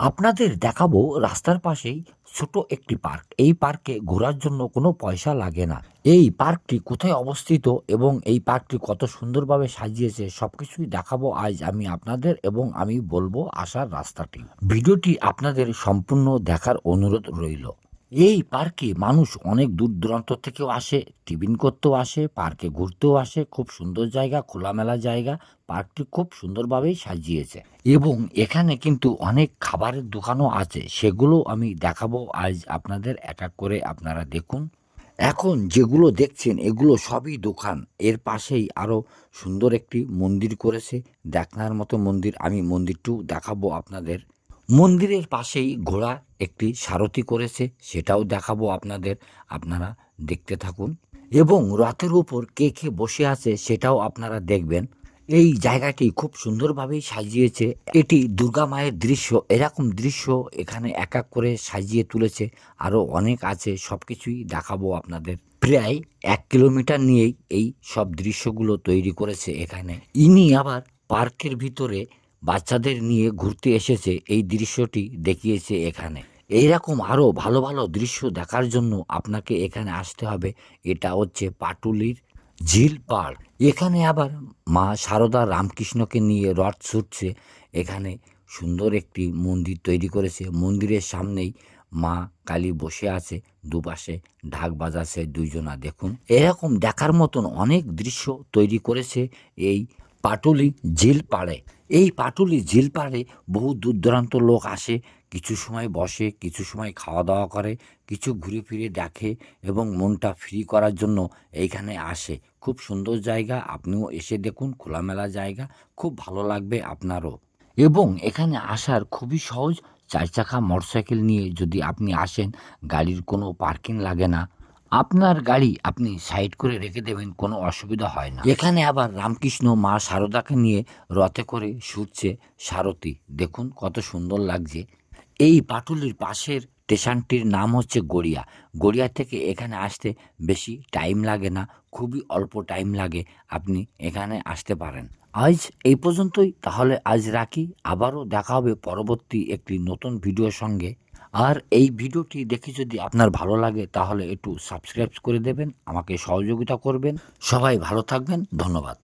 আপনাদের দেখাবো রাস্তার পাশেই ছোট একটি পার্ক। এই পার্কে ঘোরার জন্য কোনো পয়সা লাগে না। এই পার্কটি কোথায় অবস্থিত এবং এই পার্কটি কত সুন্দরভাবে সাজিয়েছে সবকিছুই দেখাবো আজ আমি আপনাদের, এবং আমি বলবো আসার রাস্তাটি। ভিডিওটি আপনাদের সম্পূর্ণ দেখার অনুরোধ রইল। এই পার্কে মানুষ অনেক দূর দূরান্ত থেকেও আসে, টিফিন করতেও আসে, পার্কে ঘুরতেও আসে। খুব সুন্দর জায়গা, খোলামেলা জায়গা। পার্কটি খুব সুন্দরভাবেই সাজিয়েছে এবং এখানে কিন্তু অনেক খাবারের দোকানও আছে, সেগুলো আমি দেখাবো আজ আপনাদের এক এক করে। আপনারা দেখুন। এখন যেগুলো দেখছেন এগুলো সবই দোকান। এর পাশেই আরো সুন্দর একটি মন্দির করেছে, দেখার মতো মন্দির। আমি মন্দিরটিও দেখাবো আপনাদের। মন্দিরের পাশেই ঘোড়া একটি সারথি করেছে, সেটাও দেখাবো আপনাদের। আপনারা দেখতে থাকুন এবং রথের উপর কে কে বসে আছে সেটাও আপনারা দেখবেন। এই জায়গাটি খুব সুন্দরভাবেই সাজিয়েছে। এটি দুর্গা মায়ের দৃশ্য। এরকম দৃশ্য এখানে এক এক করে সাজিয়ে তুলেছে। আরও অনেক আছে, সব কিছুই দেখাবো আপনাদের। প্রায় 1 কিলোমিটার নিয়েই এই সব দৃশ্যগুলো তৈরি করেছে এখানে। ইনি আবার পার্কের ভিতরে বাচ্চাদের নিয়ে ঘুরতে এসেছে, এই দৃশ্যটি দেখিয়েছে এখানে। এইরকম আরও ভালো ভালো দৃশ্য দেখার জন্য আপনাকে এখানে আসতে হবে। এটা হচ্ছে পাটুলির ঝিল পাড়। এখানে আবার মা সারদা রামকৃষ্ণকে নিয়ে রথ ছুটছে। এখানে সুন্দর একটি মন্দির তৈরি করেছে। মন্দিরের সামনেই মা কালী বসে আছে, দুপাশে ঢাক বাজাচ্ছে দুইজনা। দেখুন, এরকম দেখার মতন অনেক দৃশ্য তৈরি করেছে এই পাটুলি ঝিল পাড়ে। এই পাটুলি ঝিল পাড়ে বহু দূর দূরান্ত লোক আসে, কিছু সময় বসে, কিছু সময় খাওয়া দাওয়া করে, কিছু ঘুরে ফিরে দেখে এবং মনটা ফ্রি করার জন্য এইখানে আসে। খুব সুন্দর জায়গা, আপনিও এসে দেখুন। খোলামেলা জায়গা, খুব ভালো লাগবে আপনারও। এবং এখানে আসার খুবই সহজ। 4 চাকা মোটরসাইকেল নিয়ে যদি আপনি আসেন, গাড়ির কোনো পার্কিং লাগে না। আপনার গাড়ি আপনি সাইড করে রেখে দেবেন, কোনো অসুবিধা হয় না। এখানে আবার রামকৃষ্ণ মা সারদাকে নিয়ে রথে করে ছুটছে সারথি। দেখুন কত সুন্দর লাগছে। এই পাটুলির পাশের স্টেশনটির নাম হচ্ছে গড়িয়া। গড়িয়া থেকে এখানে আসতে বেশি টাইম লাগে না, খুবই অল্প টাইম লাগে। আপনি এখানে আসতে পারেন। আজ এই পর্যন্তই, তাহলে আজ রাখি। আবারও দেখা হবে পরবর্তী একটি নতুন ভিডিওর সঙ্গে। আর এই ভিডিওটি দেখে যদি আপনার ভালো লাগে তাহলে একটু সাবস্ক্রাইব করে দেবেন, আমাকে সহযোগিতা করবেন। সবাই ভালো থাকবেন, ধন্যবাদ।